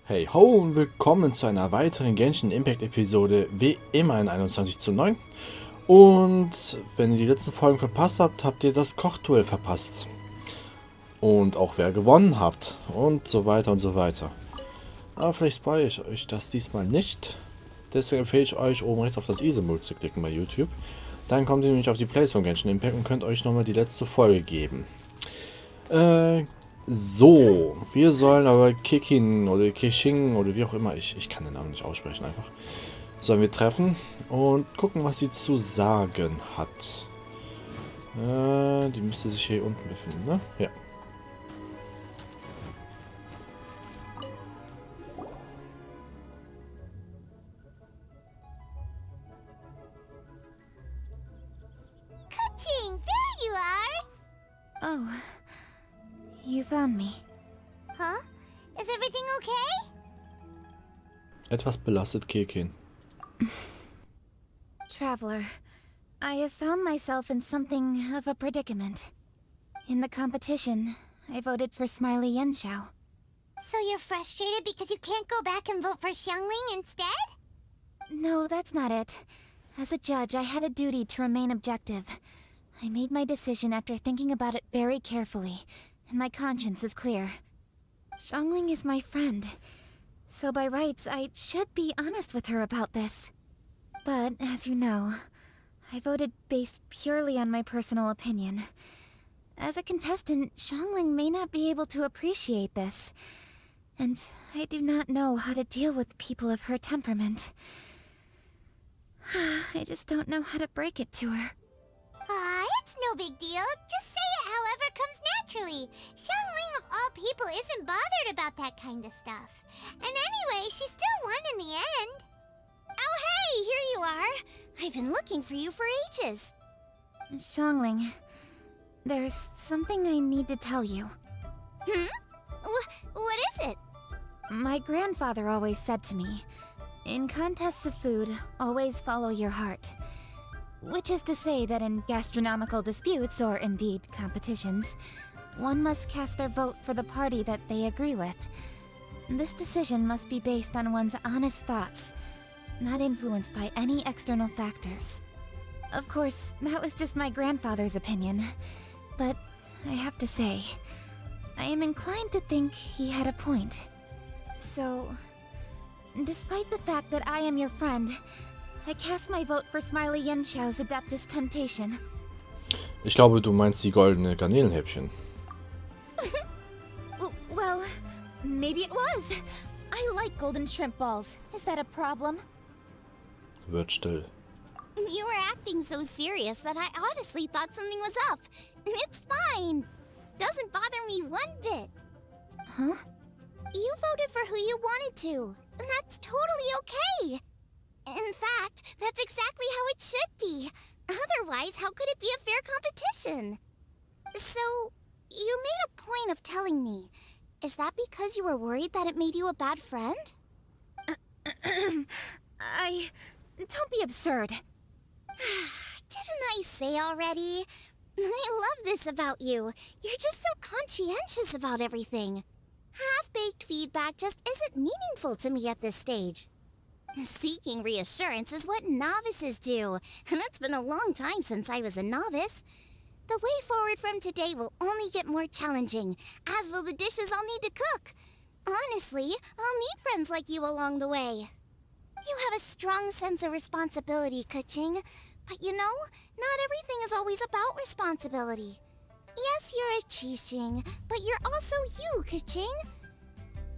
Hey ho und willkommen zu einer weiteren Genshin Impact Episode, wie immer in 21:9. Und wenn ihr die letzten Folgen verpasst habt, habt ihr das Kochduell verpasst. Und auch wer gewonnen habt und so weiter und so weiter. Aber vielleicht spoilere ich euch das diesmal nicht. Deswegen empfehle ich euch, oben rechts auf das Easy-Mode zu klicken bei YouTube. Dann kommt ihr nämlich auf die Playlist von Genshin Impact und könnt euch nochmal die letzte Folge geben. So, wir sollen aber Kikin oder Kishing oder wie auch immer, ich kann den Namen nicht aussprechen einfach, sollen wir treffen und gucken, was sie zu sagen hat. Die müsste sich hier unten befinden, ne? Ja. Ka-ching, there you are! Oh, you found me. Huh? Is everything okay? Etwas belastet Kikin. Traveler, I have found myself in something of a predicament. In the competition, I voted for Smiley Yenshao. So you're frustrated because you can't go back and vote for Xiangling instead? No, that's not it. As a judge, I had a duty to remain objective. I made my decision after thinking about it very carefully, and my conscience is clear. Xiangling is my friend, so by rights, I should be honest with her about this. But, as you know, I voted based purely on my personal opinion. As a contestant, Xiangling may not be able to appreciate this, and I do not know how to deal with people of her temperament. I just don't know how to break it to her. It's no big deal. Just say it however comes naturally. Xiangling of all people isn't bothered about that kind of stuff. And anyway, she still won in the end. Oh hey, here you are. I've been looking for you for ages. Xiangling, there's something I need to tell you. What is it? My grandfather always said to me, in contests of food, always follow your heart. Which is to say that in gastronomical disputes, or indeed competitions, one must cast their vote for the party that they agree with. This decision must be based on one's honest thoughts, not influenced by any external factors. Of course, that was just my grandfather's opinion, but I have to say, I am inclined to think he had a point. So, despite the fact that I am your friend, I cast my vote for Smiley Yenshao's Adeptus Temptation. Ich glaube, du meinst die goldene Garnelenhäppchen. Well, maybe it was. I like golden shrimp balls. Is that a problem? Wird still. You were acting so serious that I honestly thought something was up. It's fine. Doesn't bother me one bit. Huh? You voted for who you wanted to, and that's totally okay. In fact, that's exactly how it should be. Otherwise, how could it be a fair competition? So, you made a point of telling me. Is that because you were worried that it made you a bad friend? Don't be absurd. Didn't I say already? I love this about you. You're just so conscientious about everything. Half-baked feedback just isn't meaningful to me at this stage. Seeking reassurance is what novices do, and it's been a long time since I was a novice. The way forward from today will only get more challenging, as will the dishes I'll need to cook. Honestly, I'll need friends like you along the way. You have a strong sense of responsibility, Keqing. But you know, not everything is always about responsibility. Yes, you're a Qixing, but you're also you, Keqing.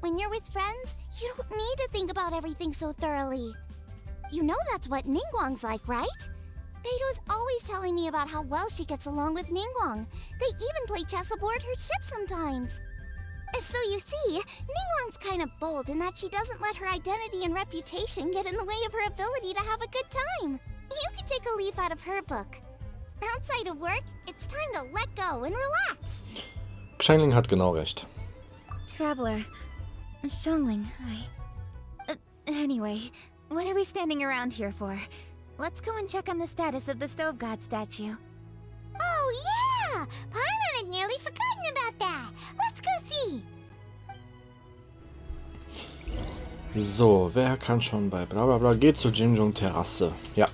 When you're with friends, you don't need to think about everything so thoroughly. You know that's what Ningguang's like, right? Beido's always telling me about how well she gets along with Ningguang. They even play chess aboard her ship sometimes. So you see, Ningguang's kind of bold in that she doesn't let her identity and reputation get in the way of her ability to have a good time. You could take a leaf out of her book. Outside of work, it's time to let go and relax. Xiangling hat genau recht. Traveler, Xiangling, anyway, what are we standing around here for? Let's go and check on the status of the Stove God statue. Oh yeah! Paimon had nearly forgotten about that. Let's go see. So, wer kann schon bei Blablabla? Geht zur Jinjong Terrasse. Ja.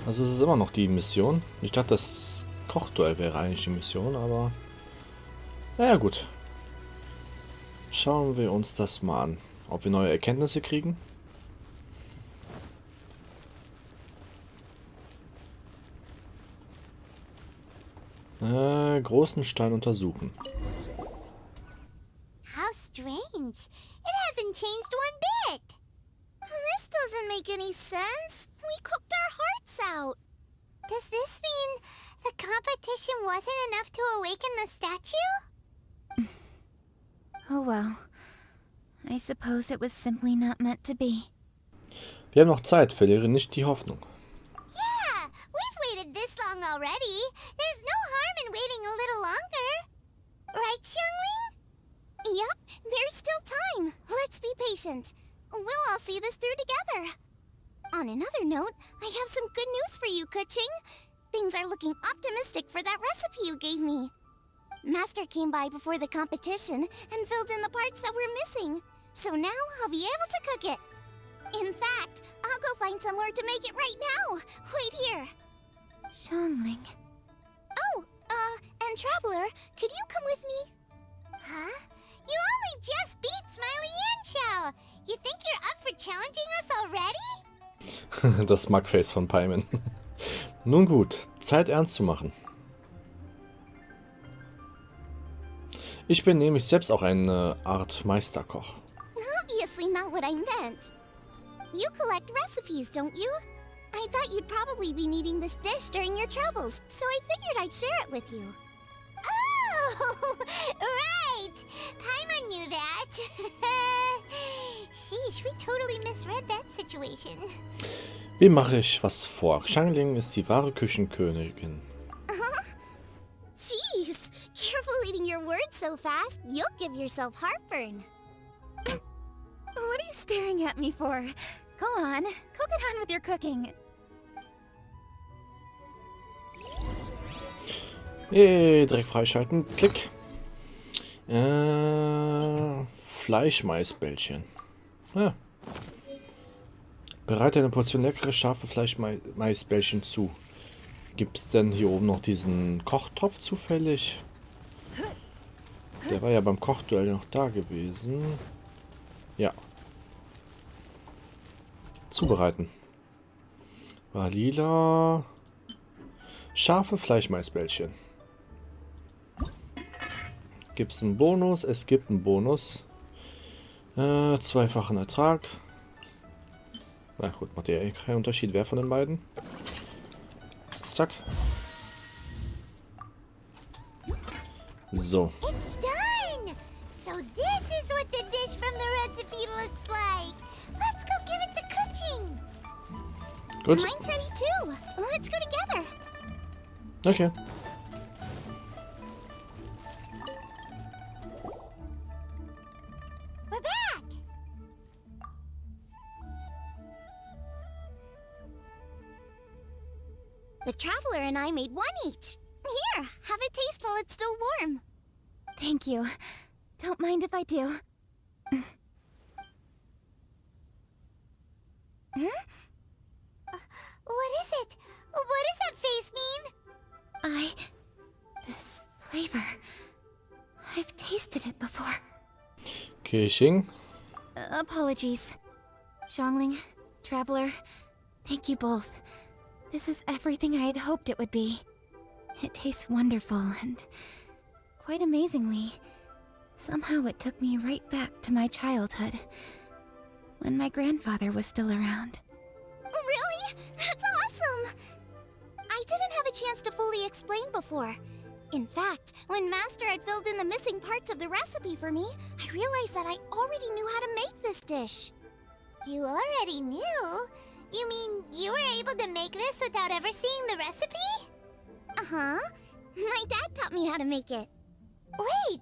Also es ist immer noch die Mission. Ich dachte, das Kochduell wäre eigentlich die Mission, aber... Naja, gut. Schauen wir uns das mal an. Ob wir neue Erkenntnisse kriegen. Großen Stein untersuchen. How strange. It hasn't changed one bit. This doesn't make any sense. We cooked our hearts out. Does this mean the competition wasn't enough to awaken the statue? Oh well. I suppose it was simply not meant to be. Wir haben noch Zeit, verliere nicht die Hoffnung. Yeah, we've waited this long already. There's no harm in waiting a little longer. Right, Xiangling? Yep, there's still time. Let's be patient. We'll all see this through together. On another note, I have some good news for you, Keqing. Things are looking optimistic for that recipe you gave me. Master came by before the competition and filled in the parts that were missing. So now I'll be able to cook it. In fact, I'll go find somewhere to make it right now. Wait here. Xiangling. Oh, and Traveler, could you come with me? Huh? You only just beat Smiley and Xiao. You think you're up for challenging us already? Das Smugface von Paimon. Nun gut, Zeit ernst zu machen. Ich bin nämlich selbst auch eine Art Meisterkoch. Obviously not what I meant. You collect recipes, don't you? I thought you'd probably be needing this dish during your travels, so I figured I'd share it with you. Oh, right! Paimon knew that. Sheesh, we totally misread that situation. Wem mache ich was vor? Xiangling ist die wahre Küchenkönigin. Jeez, careful eating your words so fast. You'll give yourself heartburn. What are you staring at me for? Go on, go get on with your cooking. Yay, direkt freischalten. Klick. Fleischmaisbällchen. Ja. Bereite eine Portion leckere, scharfe Fleischmaisbällchen zu. Gibt es denn hier oben noch diesen Kochtopf zufällig? Der war ja beim Kochduell noch da gewesen. Ja. Zubereiten. War lila. Scharfe Fleischmaisbällchen. Gibt es einen Bonus? Es gibt einen Bonus. Zweifachen Ertrag. Na gut, macht ja eh keinen Unterschied, wer von den beiden. Zack. So. It's done! So this is what the dish from the recipe looks like. Let's go give it to Keqing. Gut. Mine's ready too. Let's go together. Okay. We're back! The Traveler and I made one each. Here, have a taste while it's still warm. Thank you. Don't mind if I do. What is it? What does that face mean? This flavor... I've tasted it before. Keqing. Apologies. Xiangling, Traveler, thank you both. This is everything I had hoped it would be. It tastes wonderful and, quite amazingly, somehow it took me right back to my childhood, when my grandfather was still around. Really? That's awesome! I didn't have a chance to fully explain before. In fact, when Master had filled in the missing parts of the recipe for me, I realized that I already knew how to make this dish. You already knew? You mean you were able to make this without ever seeing the recipe? Uh-huh. My dad taught me how to make it. Wait,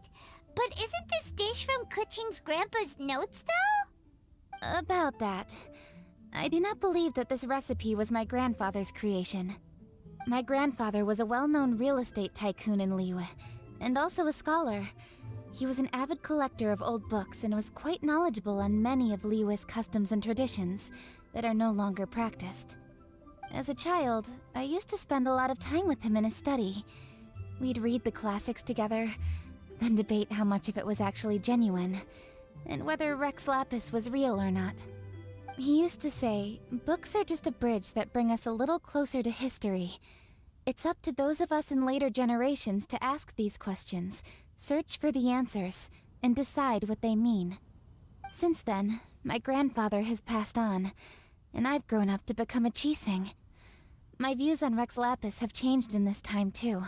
but isn't this dish from Keqing's grandpa's notes, though? About that, I do not believe that this recipe was my grandfather's creation. My grandfather was a well-known real estate tycoon in Liyue, and also a scholar. He was an avid collector of old books and was quite knowledgeable on many of Liyue's customs and traditions that are no longer practiced. As a child, I used to spend a lot of time with him in his study. We'd read the classics together, then debate how much of it was actually genuine, and whether Rex Lapis was real or not. He used to say, books are just a bridge that bring us a little closer to history. It's up to those of us in later generations to ask these questions, search for the answers, and decide what they mean. Since then, my grandfather has passed on, and I've grown up to become a Qixing. My views on Rex Lapis have changed in this time too,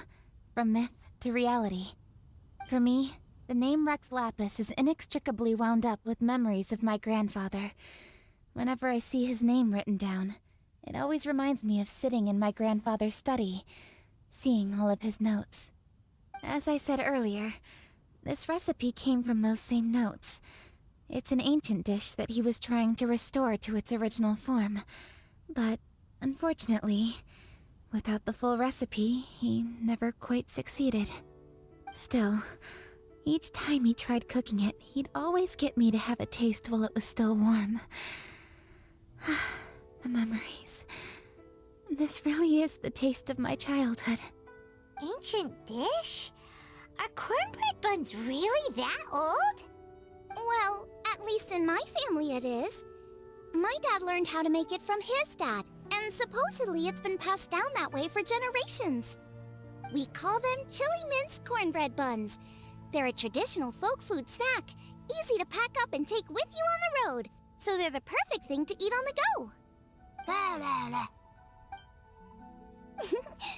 from myth to reality. For me, the name Rex Lapis is inextricably wound up with memories of my grandfather. Whenever I see his name written down, it always reminds me of sitting in my grandfather's study, seeing all of his notes. As I said earlier, this recipe came from those same notes. It's an ancient dish that he was trying to restore to its original form. But, unfortunately, without the full recipe, he never quite succeeded. Still, each time he tried cooking it, he'd always get me to have a taste while it was still warm. The memories. This really is the taste of my childhood. Ancient dish? Are cornbread buns really that old? Well, at least in my family it is. My dad learned how to make it from his dad, and supposedly it's been passed down that way for generations. We call them chili minced cornbread buns. They're a traditional folk food snack, easy to pack up and take with you on the road, so they're the perfect thing to eat on the go. La la la.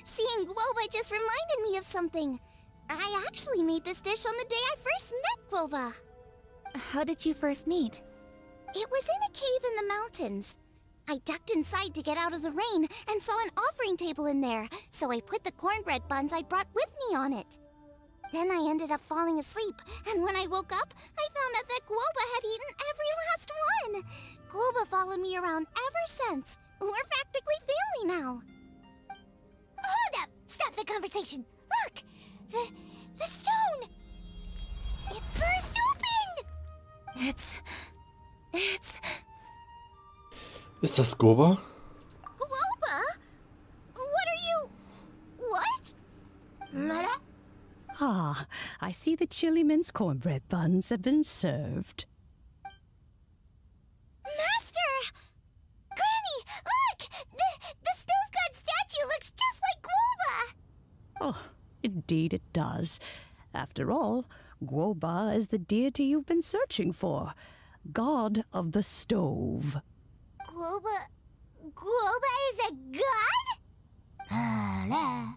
Seeing Guoba just reminded me of something. I actually made this dish on the day I first met Guoba. How did you first meet? It was in a cave in the mountains. I ducked inside to get out of the rain and saw an offering table in there, so I put the cornbread buns I'd brought with me on it. Then I ended up falling asleep, and when I woke up, I found out that Guoba had eaten every last one. Guoba followed me around ever since. We're practically family now. Hold up! Stop the conversation! Look! The stone! It burst open! It's... Ist das Guoba? Guoba? What are you... What? Mara? Ah, I see the chili minced cornbread buns have been served. Master! Granny, look! The stove god statue looks just like Guoba! Oh, indeed it does. After all, Guoba is the deity you've been searching for, god of the stove. Guoba is a god?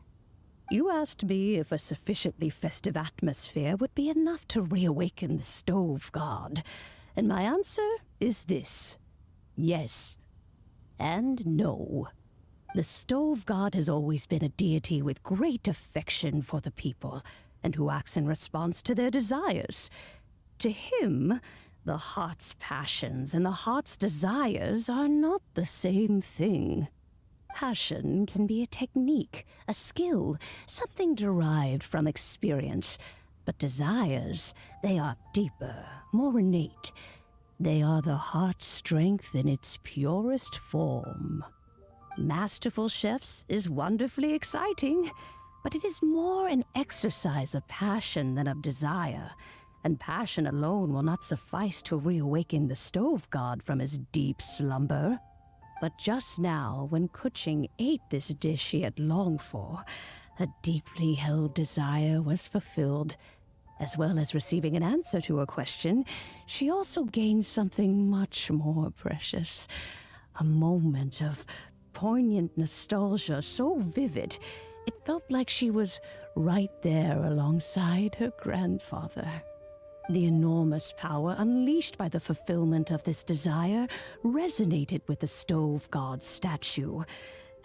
You asked me if a sufficiently festive atmosphere would be enough to reawaken the stove god, and my answer is this: yes and no. The stove god has always been a deity with great affection for the people, and who acts in response to their desires. To him, the heart's passions and the heart's desires are not the same thing. Passion can be a technique, a skill, something derived from experience. But desires, they are deeper, more innate. They are the heart's strength in its purest form. Masterful chefs is wonderfully exciting, but it is more an exercise of passion than of desire. And passion alone will not suffice to reawaken the stove god from his deep slumber. But just now, when Keqing ate this dish she had longed for, a deeply held desire was fulfilled. As well as receiving an answer to her question, she also gained something much more precious. A moment of poignant nostalgia so vivid, it felt like she was right there alongside her grandfather. The enormous power unleashed by the fulfillment of this desire resonated with the stove god's statue,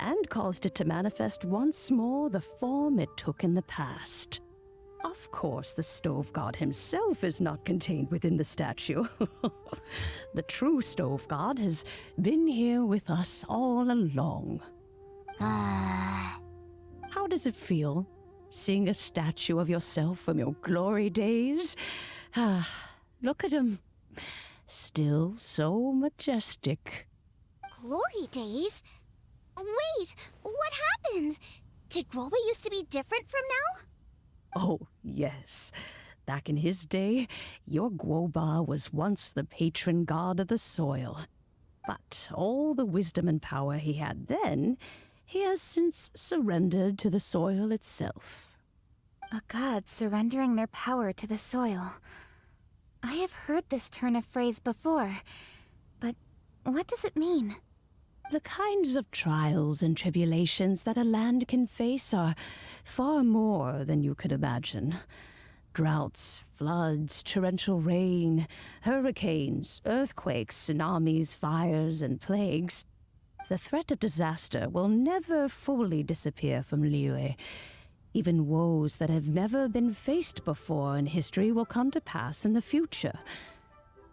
and caused it to manifest once more the form it took in the past. Of course, the stove god himself is not contained within the statue. The true stove god has been here with us all along. How does it feel? seeing a statue of yourself from your glory days. Ah, look at him. Still so majestic. Glory days? Wait, what happened? Did Guoba used to be different from now? Oh, yes. Back in his day, your Guoba was once the patron god of the soil. But all the wisdom and power he had then, he has since surrendered to the soil itself. A god surrendering their power to the soil. I have heard this turn of phrase before, but what does it mean? The kinds of trials and tribulations that a land can face are far more than you could imagine. Droughts, floods, torrential rain, hurricanes, earthquakes, tsunamis, fires, and plagues. The threat of disaster will never fully disappear from Liyue. Even woes that have never been faced before in history will come to pass in the future.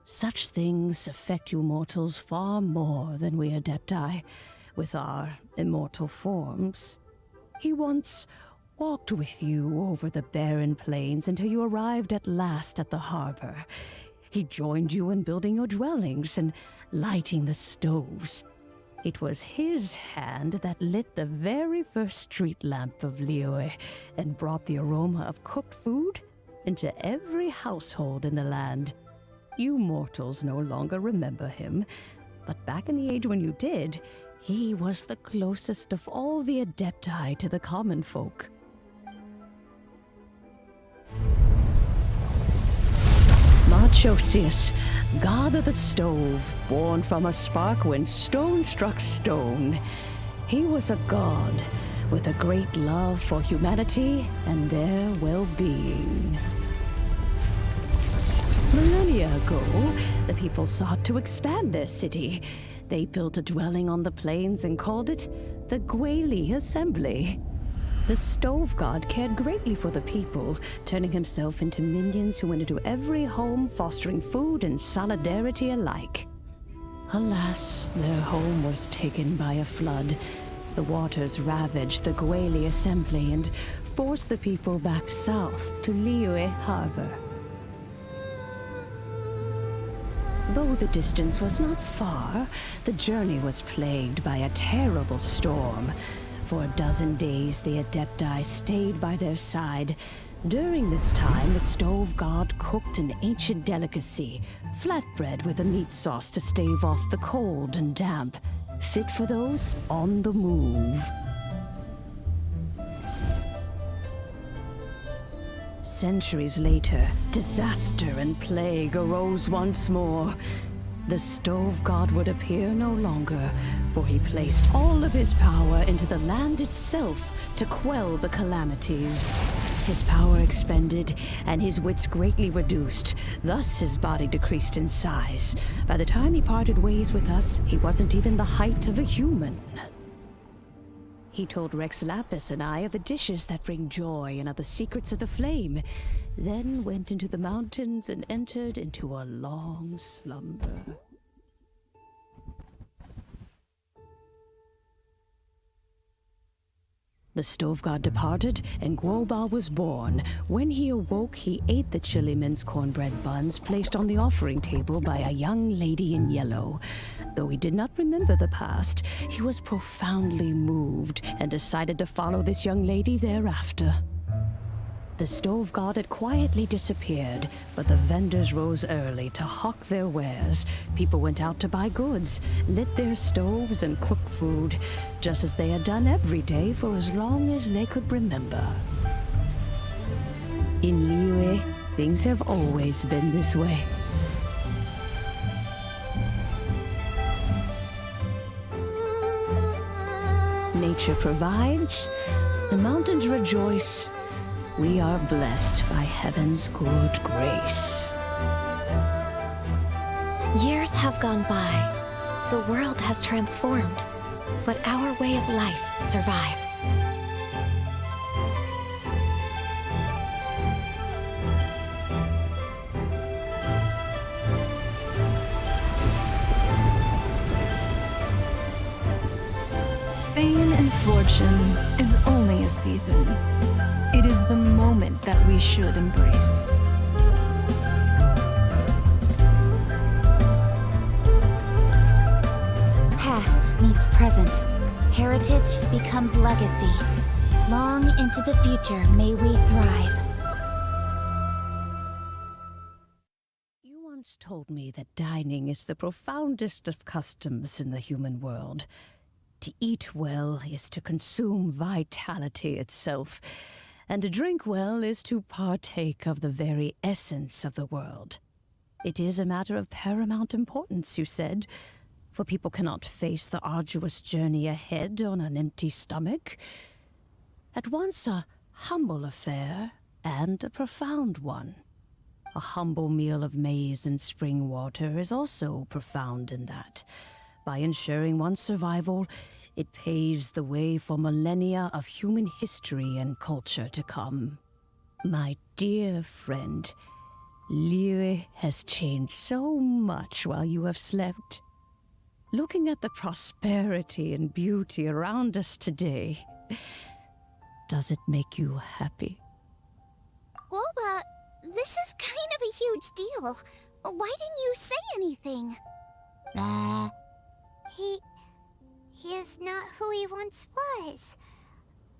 Such things affect you mortals far more than we Adepti, with our immortal forms. He once walked with you over the barren plains until you arrived at last at the harbor. He joined you in building your dwellings and lighting the stoves. It was his hand that lit the very first street lamp of Liyue and brought the aroma of cooked food into every household in the land. You mortals no longer remember him, but back in the age when you did, he was the closest of all the Adepti to the common folk. Marchosius, god of the stove, born from a spark when stone struck stone. He was a god with a great love for humanity and their well-being. Millennia ago, the people sought to expand their city. They built a dwelling on the plains and called it the Guili Assembly. The stove god cared greatly for the people, turning himself into minions who went into every home, fostering food and solidarity alike. Alas, their home was taken by a flood. The waters ravaged the Guili Assembly and forced the people back south to Liyue Harbor. Though the distance was not far, the journey was plagued by a terrible storm. For a dozen days, the Adepti stayed by their side. During this time, the stove god cooked an ancient delicacy, flatbread with a meat sauce to stave off the cold and damp, fit for those on the move. Centuries later, disaster and plague arose once more. The stove god would appear no longer, for he placed all of his power into the land itself to quell the calamities. His power expended, and his wits greatly reduced. Thus his body decreased in size. By the time he parted ways with us, he wasn't even the height of a human. He told Rex Lapis and I of the dishes that bring joy and of the secrets of the flame, then went into the mountains and entered into a long slumber. The stove god departed, and Guoba was born. When he awoke, he ate the Chiliman's cornbread buns placed on the offering table by a young lady in yellow. Though he did not remember the past, he was profoundly moved and decided to follow this young lady thereafter. The stove god had quietly disappeared, but the vendors rose early to hawk their wares. People went out to buy goods, lit their stoves, and cooked food, just as they had done every day for as long as they could remember. In Liyue, things have always been this way. Nature provides, the mountains rejoice. We are blessed by heaven's good grace. Years have gone by. The world has transformed, but our way of life survives. Fame and fortune is only a season. It is the moment that we should embrace. Past meets present. Heritage becomes legacy. Long into the future may we thrive. You once told me that dining is the profoundest of customs in the human world. To eat well is to consume vitality itself, and to drink well is to partake of the very essence of the world. It is a matter of paramount importance, you said, for people cannot face the arduous journey ahead on an empty stomach. At once a humble affair and a profound one. A humble meal of maize and spring water is also profound in that. By ensuring one's survival, it paves the way for millennia of human history and culture to come. My dear friend, Liyue has changed so much while you have slept. Looking at the prosperity and beauty around us today, does it make you happy? Guoba, this is kind of a huge deal. Why didn't you say anything? He is not who he once was.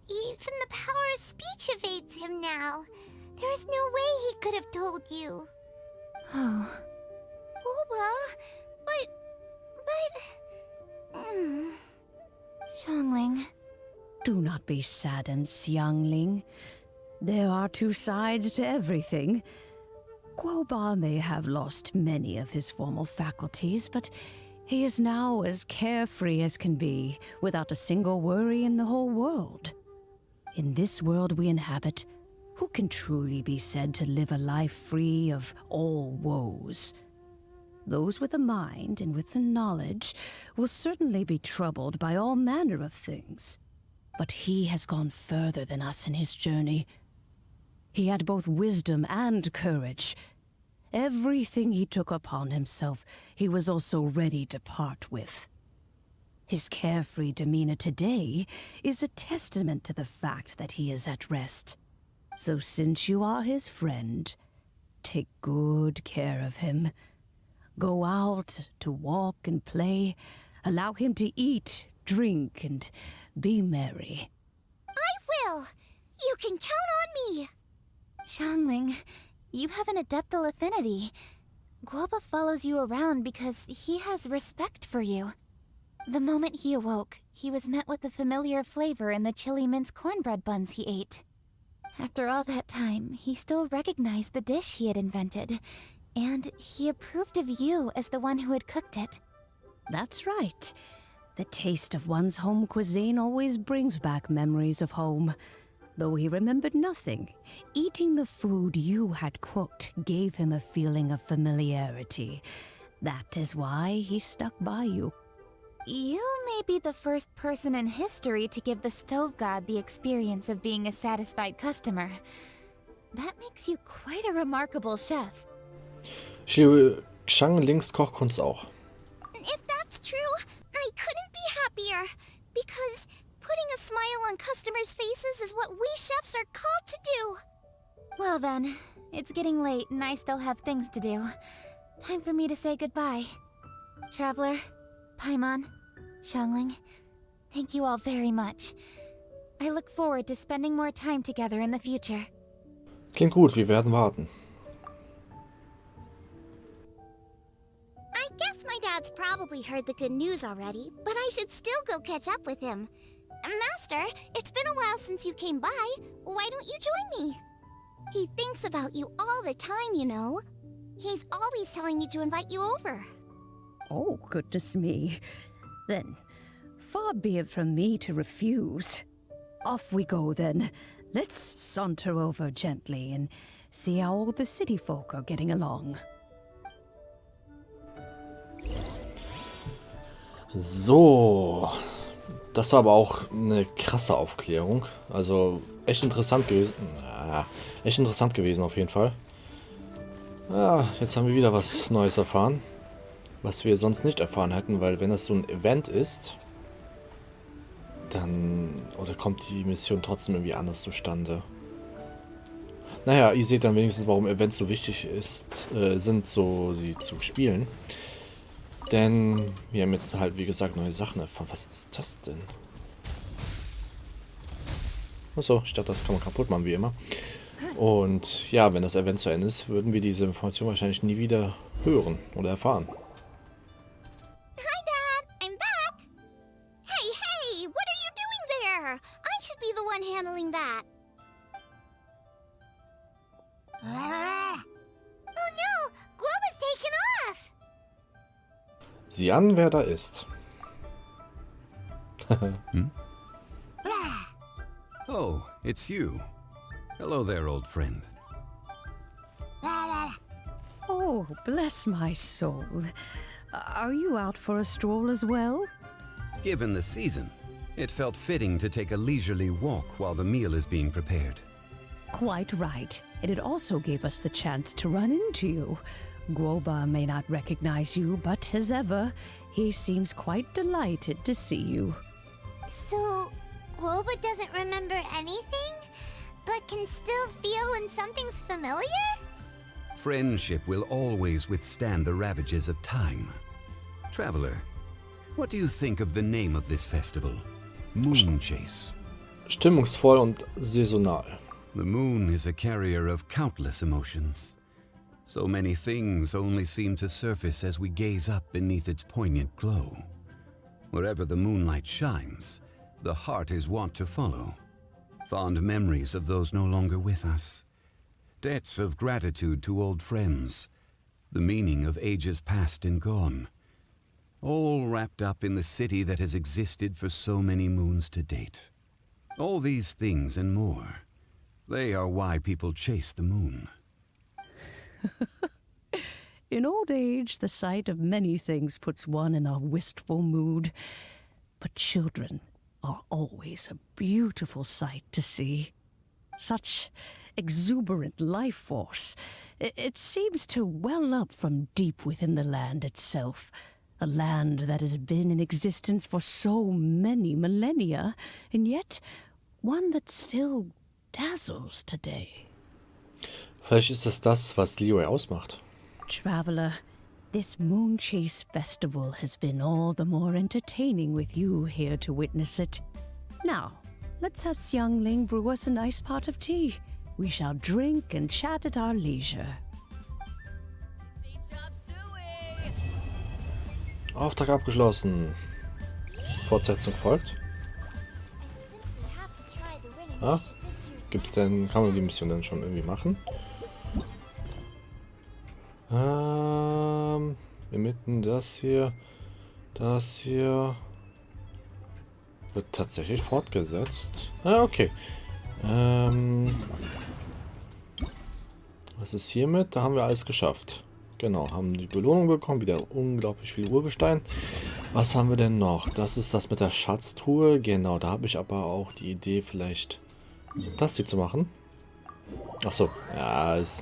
Even the power of speech evades him now. There is no way he could have told you. Oh, Guoba, but... Xiangling. Do not be saddened, Xiangling. There are two sides to everything. Guoba may have lost many of his formal faculties, but he is now as carefree as can be, without a single worry in the whole world. In this world we inhabit, who can truly be said to live a life free of all woes? Those with a mind and with the knowledge will certainly be troubled by all manner of things. But he has gone further than us in his journey. He had both wisdom and courage. Everything he took upon himself, he was also ready to part with. His carefree demeanor today is a testament to the fact that he is at rest. So since you are his friend, take good care of him. Go out to walk and play. Allow him to eat, drink, and be merry. I will! You can count on me! Xiangling, you have an adeptal affinity. Guoba follows you around because he has respect for you. The moment he awoke, he was met with the familiar flavor in the chili mince cornbread buns he ate. After all that time, he still recognized the dish he had invented, and he approved of you as the one who had cooked it. That's right. The taste of one's home cuisine always brings back memories of home. Though he remembered nothing, eating the food you had cooked gave him a feeling of familiarity. That is why he stuck by you. You may be the first person in history to give the stove god the experience of being a satisfied customer. That makes you quite a remarkable chef. Ich liebe Xianglings Kochkunst auch. If that's true, I couldn't be happier. Because putting a smile on customers' faces is what we chefs are called to do. Well then, it's getting late and I still have things to do. Time for me to say goodbye. Traveler, Paimon, Xiangling, thank you all very much. I look forward to spending more time together in the future. Klingt gut, wir werden warten. I guess my dad's probably heard the good news already, but I should still go catch up with him. Master, it's been a while since you came by. Why don't you join me? He thinks about you all the time, you know. He's always telling me to invite you over. Oh, goodness me. Then, far be it from me to refuse. Off we go, then. Let's saunter over gently and see how all the city folk are getting along. So, das war aber auch eine krasse Aufklärung. Also echt interessant gewesen. Echt interessant gewesen auf jeden Fall. Ja, jetzt haben wir wieder was Neues erfahren, was wir sonst nicht erfahren hätten, weil wenn das so ein Event ist, dann oder kommt die Mission trotzdem irgendwie anders zustande. Naja, ihr seht dann wenigstens, warum Events so wichtig sind, so sie zu spielen. Denn wir haben jetzt halt, wie gesagt, neue Sachen erfahren. Was ist das denn? Achso, ich dachte, das kann man kaputt machen, wie immer. Und ja, wenn das Event zu Ende ist, würden wir diese Information wahrscheinlich nie wieder hören oder erfahren. Hi, Dad! I'm back! Hey! What are you doing there? I should be the one handling that. Oh no! Guoba's taken off! Sieh an, wer da ist. Oh, it's you. Hello there, old friend. Oh, bless my soul. Are you out for a stroll as well? Given the season, it felt fitting to take a leisurely walk while the meal is being prepared. Quite right. And it also gave us the chance to run into you. Guoba may not recognize you, but as ever, he seems quite delighted to see you. So, Guoba doesn't remember anything, but can still feel when something's familiar? Friendship will always withstand the ravages of time. Traveler, what do you think of the name of this festival? Moon Chase. Stimmungsvoll und saisonal. The moon is a carrier of countless emotions. So many things only seem to surface as we gaze up beneath its poignant glow. Wherever the moonlight shines, the heart is wont to follow. Fond memories of those no longer with us. Debts of gratitude to old friends. The meaning of ages past and gone. All wrapped up in the city that has existed for so many moons to date. All these things and more. They are why people chase the moon. In old age, the sight of many things puts one in a wistful mood. But children are always a beautiful sight to see. Such exuberant life force. It seems to well up from deep within the land itself. A land that has been in existence for so many millennia, and yet one that still dazzles today. Vielleicht ist es das, was Liyue ausmacht. Traveler, this Moon Chase Festival has been all the more entertaining with you here to witness it. Now, let's have Xiangling brew us a nice pot of tea. We shall drink and chat at our leisure. Auftrag abgeschlossen. Fortsetzung folgt. Ah, gibt's denn, kann man die Mission dann schon irgendwie machen? Wir mitten das hier wird tatsächlich fortgesetzt. Ah, okay. Was ist hiermit? Da haben wir alles geschafft. Genau, haben die Belohnung bekommen, wieder unglaublich viel Urgestein. Was haben wir denn noch? Das ist das mit der Schatztruhe. Genau, da habe ich aber auch die Idee, vielleicht das hier zu machen. Achso, ja, ich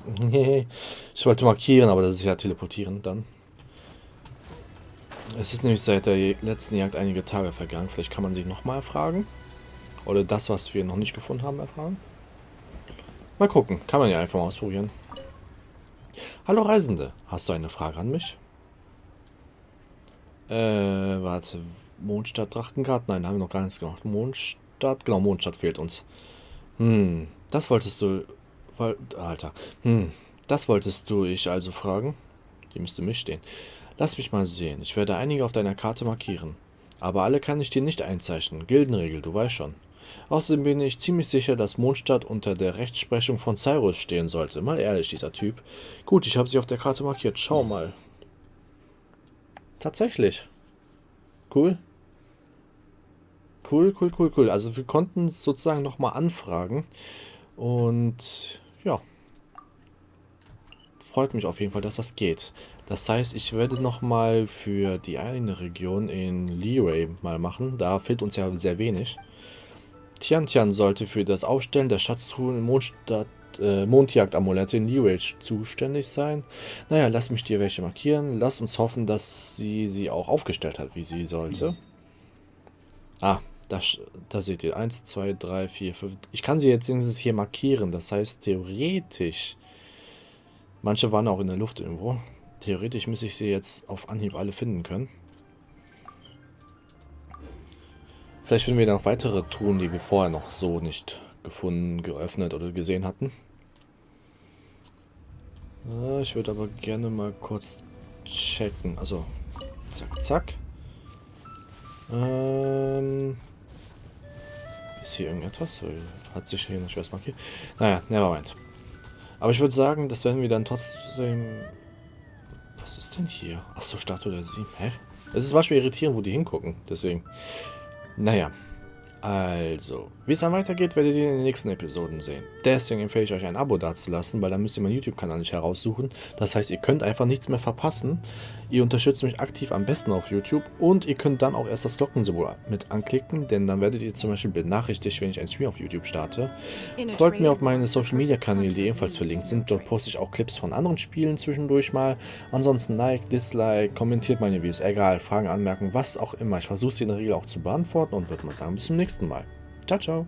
wollte markieren, aber das ist ja teleportieren dann. Es ist nämlich seit der letzten Jagd einige Tage vergangen. Vielleicht kann man sich nochmal erfragen. Oder das, was wir noch nicht gefunden haben, erfragen. Mal gucken, kann man ja einfach mal ausprobieren. Hallo Reisende, hast du eine Frage an mich? Warte, Mondstadt, Drachengard? Nein, haben wir noch gar nichts gemacht. Mondstadt, genau, Mondstadt fehlt uns. Das wolltest du... Alter. Das wolltest du ich also fragen? Die müsste mich stehen. Lass mich mal sehen. Ich werde einige auf deiner Karte markieren. Aber alle kann ich dir nicht einzeichnen. Gildenregel, du weißt schon. Außerdem bin ich ziemlich sicher, dass Mondstadt unter der Rechtsprechung von Cyrus stehen sollte. Mal ehrlich, dieser Typ. Gut, ich habe sie auf der Karte markiert. Schau mal. Tatsächlich. Cool. Cool. Also wir konnten es sozusagen nochmal anfragen. Und ja. Freut mich auf jeden Fall, dass das geht. Das heißt, ich werde nochmal für die eine Region in Liyue mal machen. Da fehlt uns ja sehr wenig. Tian sollte für das Aufstellen der Schatztruhen in Mondjagd-Amulette in Liyue zuständig sein. Naja, lass mich dir welche markieren. Lass uns hoffen, dass sie auch aufgestellt hat, wie sie sollte. Ah, Da seht ihr 1, 2, 3, 4, 5. Ich kann sie jetzt wenigstens hier markieren. Das heißt, theoretisch. Manche waren auch in der Luft irgendwo. Theoretisch müsste ich sie jetzt auf Anhieb alle finden können. Vielleicht finden wir noch weitere Truhen, die wir vorher noch so nicht gefunden, geöffnet oder gesehen hatten. Ich würde aber gerne mal kurz checken. Also, zack, zack. Ist hier irgendetwas? Hat sich hier nicht was markiert? Naja, nevermind. Aber ich würde sagen, das werden wir dann trotzdem... Was ist denn hier? Achso, Statue der 7. Hä? Es ist manchmal irritierend, wo die hingucken. Deswegen. Naja. Also, wie es dann weitergeht, werdet ihr in den nächsten Episoden sehen. Deswegen empfehle ich euch ein Abo dazulassen, weil dann müsst ihr meinen YouTube-Kanal nicht heraussuchen. Das heißt, ihr könnt einfach nichts mehr verpassen. Ihr unterstützt mich aktiv am besten auf YouTube und ihr könnt dann auch erst das Glockensymbol mit anklicken, denn dann werdet ihr zum Beispiel benachrichtigt, wenn ich einen Stream auf YouTube starte. Folgt mir auf meine Social-Media-Kanäle, die ebenfalls verlinkt sind. Dort poste ich auch Clips von anderen Spielen zwischendurch mal. Ansonsten Like, Dislike, kommentiert meine Videos, egal, Fragen, Anmerkungen, was auch immer. Ich versuche sie in der Regel auch zu beantworten und würde mal sagen, bis zum nächsten Mal. Ciao, ciao.